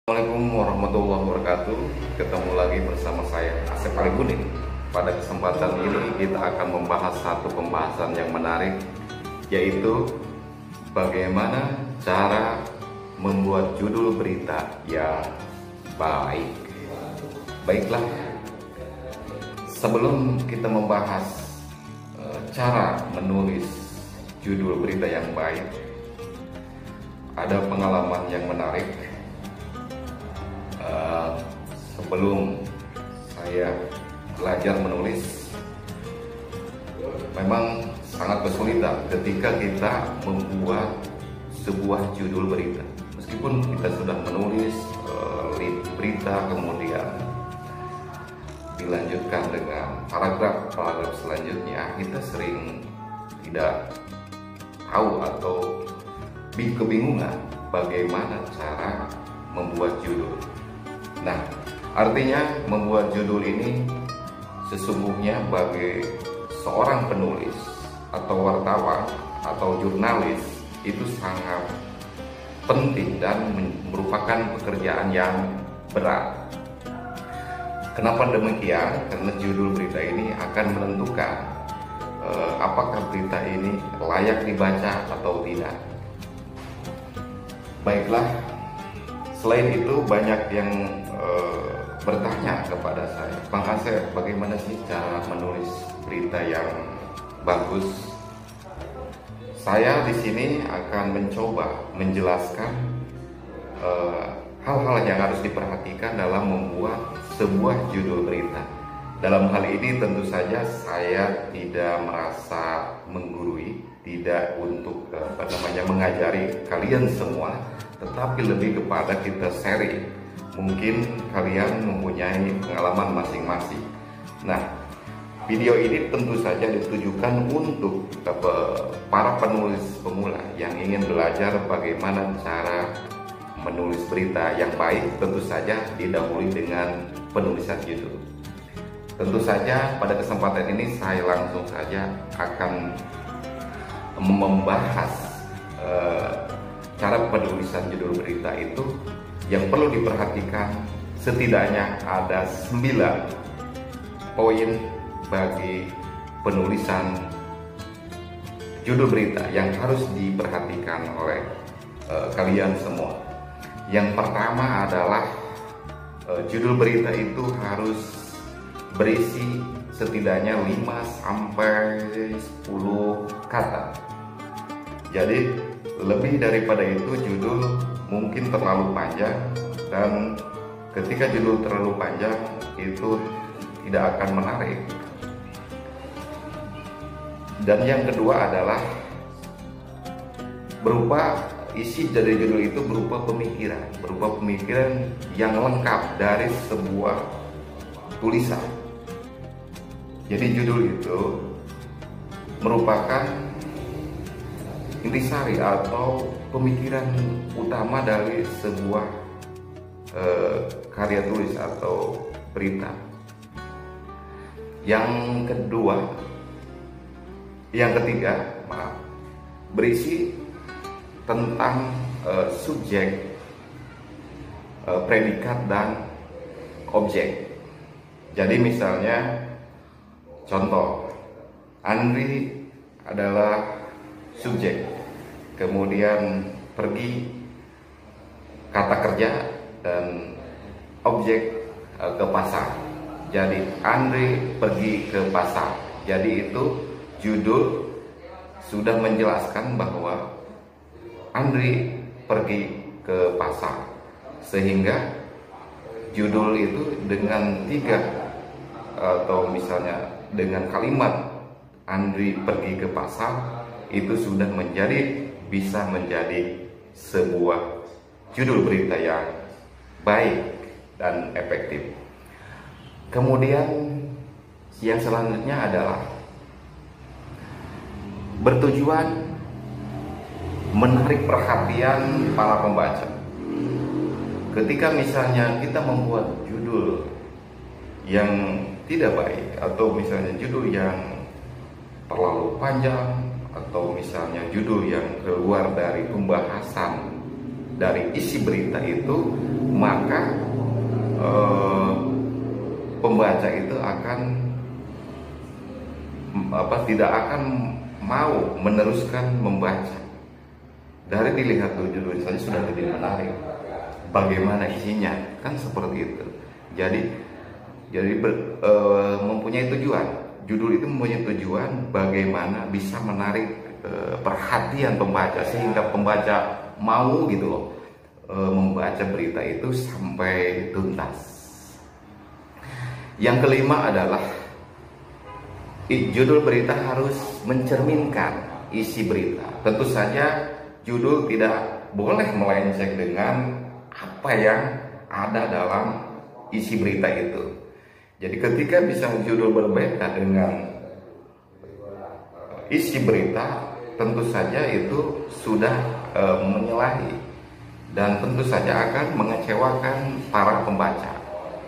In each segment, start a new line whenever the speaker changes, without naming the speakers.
Assalamualaikum warahmatullahi wabarakatuh. Ketemu lagi bersama saya Asep Aliguning. Pada kesempatan ini kita akan membahas satu pembahasan yang menarik, yaitu bagaimana cara membuat judul berita yang baik. Baiklah, sebelum kita membahas cara menulis judul berita yang baik, ada pengalaman yang menarik. Sebelum saya belajar menulis, memang sangat kesulitan ketika kita membuat sebuah judul berita. Meskipun kita sudah menulis berita, kemudian dilanjutkan dengan paragraf selanjutnya, kita sering tidak tahu atau kebingungan bagaimana cara membuat judul. Nah, artinya membuat judul ini sesungguhnya bagi seorang penulis atau wartawan atau jurnalis itu sangat penting dan merupakan pekerjaan yang berat. Kenapa demikian? Karena judul berita ini akan menentukan apakah berita ini layak dibaca atau tidak. Baiklah, selain itu banyak yang bertanya kepada saya, Bang Asep, bagaimana sih cara menulis berita yang bagus? Saya di sini akan mencoba menjelaskan hal-hal yang harus diperhatikan dalam membuat sebuah judul berita. Dalam hal ini tentu saja saya tidak merasa menggurui, tidak untuk mengajari kalian semua, tetapi lebih kepada kita sharing. Mungkin kalian mempunyai pengalaman masing-masing. Nah, video ini tentu saja ditujukan untuk para penulis pemula yang ingin belajar bagaimana cara menulis berita yang baik. Tentu saja didahului dengan penulisan judul. Tentu saja pada kesempatan ini saya langsung saja akan membahas cara penulisan judul berita itu. Yang perlu diperhatikan setidaknya ada 9 poin bagi penulisan judul berita yang harus diperhatikan oleh kalian semua. Yang pertama adalah judul berita itu harus berisi setidaknya 5 sampai 10 kata. Jadi lebih daripada itu judul mungkin terlalu panjang, dan ketika judul terlalu panjang itu tidak akan menarik. Dan yang kedua adalah berupa isi dari judul itu berupa pemikiran yang lengkap dari sebuah tulisan. Jadi judul itu merupakan intisari atau pemikiran utama dari sebuah karya tulis atau berita. Yang ketiga, berisi tentang subjek, predikat dan objek. Jadi misalnya contoh, Andri adalah subjek, kemudian pergi kata kerja, dan objek ke pasar. Jadi Andri pergi ke pasar. Jadi itu judul sudah menjelaskan bahwa Andri pergi ke pasar, sehingga judul itu dengan 3 atau misalnya dengan kalimat Andri pergi ke pasar itu sudah bisa menjadi sebuah judul berita yang baik dan efektif. Kemudian yang selanjutnya adalah bertujuan menarik perhatian para pembaca. Ketika misalnya kita membuat judul yang tidak baik, atau misalnya judul yang terlalu panjang, atau misalnya judul yang keluar dari pembahasan dari isi berita itu, maka pembaca itu akan tidak akan mau meneruskan membaca. Dari dilihat judul saja sudah lebih menarik. Bagaimana isinya, kan seperti itu. Jadi mempunyai tujuan. Judul itu mempunyai tujuan bagaimana bisa menarik perhatian pembaca sehingga pembaca mau gitu loh membaca berita itu sampai tuntas. Yang kelima adalah judul berita harus mencerminkan isi berita. Tentu saja judul tidak boleh melenceng dengan apa yang ada dalam isi berita itu. Jadi ketika bisa judul berbeda dengan isi berita, tentu saja itu sudah menyalahi dan tentu saja akan mengecewakan para pembaca,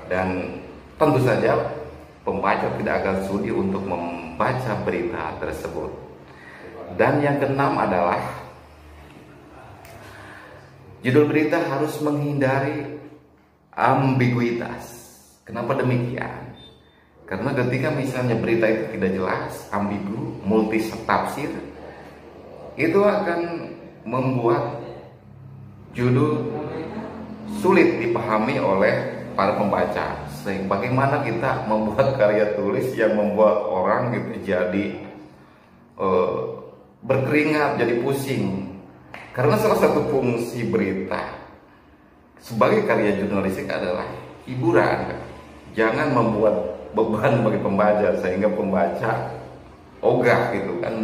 dan tentu saja pembaca tidak akan sudi untuk membaca berita tersebut. Dan yang keenam adalah judul berita harus menghindari ambiguitas. Kenapa demikian? Karena ketika misalnya berita itu tidak jelas, ambigu, multi tafsir, itu akan membuat judul sulit dipahami oleh para pembaca. Sehingga bagaimana kita membuat karya tulis yang membuat orang gitu jadi berkeringat, jadi pusing. Karena salah satu fungsi berita sebagai karya jurnalistik adalah hiburan. Jangan membuat beban bagi pembaca sehingga pembaca ogah gitu kan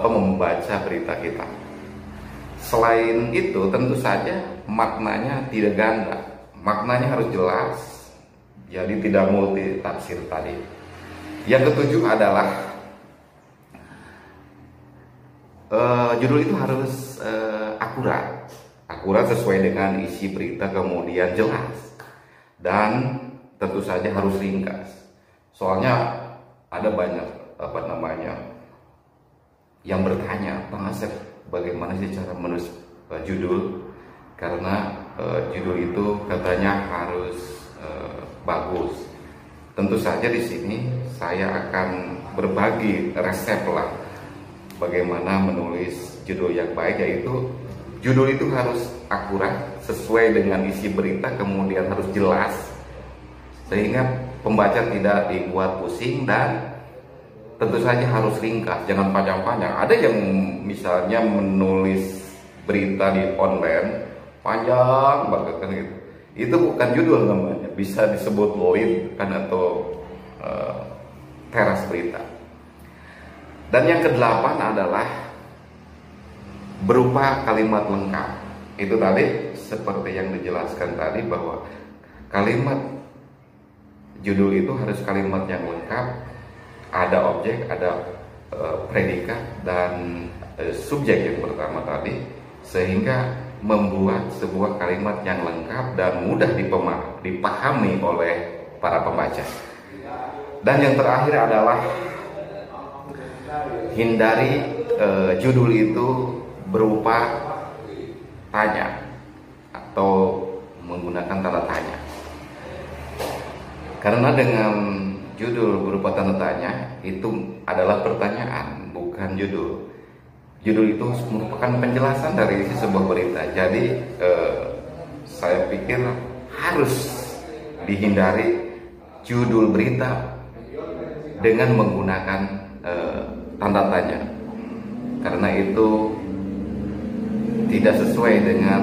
membaca berita kita. Selain itu tentu saja maknanya tidak ganda, maknanya harus jelas, jadi tidak multi tafsir tadi. Yang ketujuh adalah judul itu harus akurat sesuai dengan isi berita, kemudian jelas, dan tentu saja harus ringkas. Soalnya ada banyak yang bertanya, Bang Asep, bagaimana sih cara menulis judul? Karena judul itu katanya harus bagus. Tentu saja di sini saya akan berbagi resep lah bagaimana menulis judul yang baik, yaitu judul itu harus akurat sesuai dengan isi berita, kemudian harus jelas sehingga pembaca tidak dibuat pusing, dan tentu saja harus ringkas, jangan panjang-panjang. Ada yang misalnya menulis berita di online panjang banget kan gitu. Itu bukan judul namanya, bisa disebut lead kan atau teras berita. Dan yang kedelapan adalah berupa kalimat lengkap. Itu tadi seperti yang dijelaskan tadi bahwa kalimat judul itu harus kalimat yang lengkap, ada objek, ada predikat, dan subjek yang pertama tadi, sehingga membuat sebuah kalimat yang lengkap dan mudah dipahami oleh para pembaca. Dan yang terakhir adalah hindari judul itu berupa tanya atau menggunakan tanda tanya. Karena dengan judul berupa tanda tanya itu adalah pertanyaan, bukan judul. Judul itu merupakan penjelasan dari isi sebuah berita. Jadi saya pikir harus dihindari judul berita dengan menggunakan tanda tanya, karena itu tidak sesuai dengan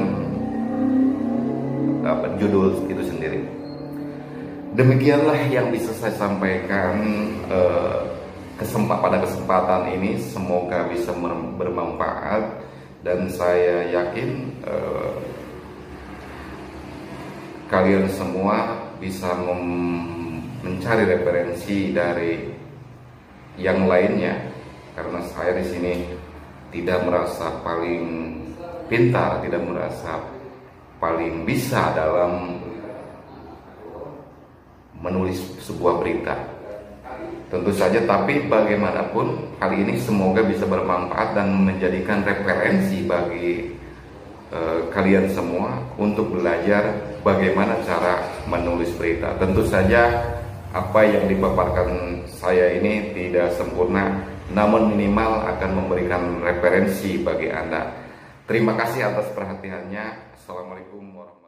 judul itu sendiri. Demikianlah yang bisa saya sampaikan pada kesempatan ini. Semoga bisa bermanfaat, dan saya yakin kalian semua bisa mencari referensi dari yang lainnya, karena saya di sini tidak merasa paling pintar, tidak merasa paling bisa dalam menulis sebuah berita. Tentu saja, tapi bagaimanapun hal ini semoga bisa bermanfaat dan menjadikan referensi bagi kalian semua untuk belajar bagaimana cara menulis berita. Tentu saja apa yang dipaparkan saya ini tidak sempurna, namun minimal akan memberikan referensi bagi Anda. Terima kasih atas perhatiannya. Assalamualaikum warahmatullahi wabarakatuh.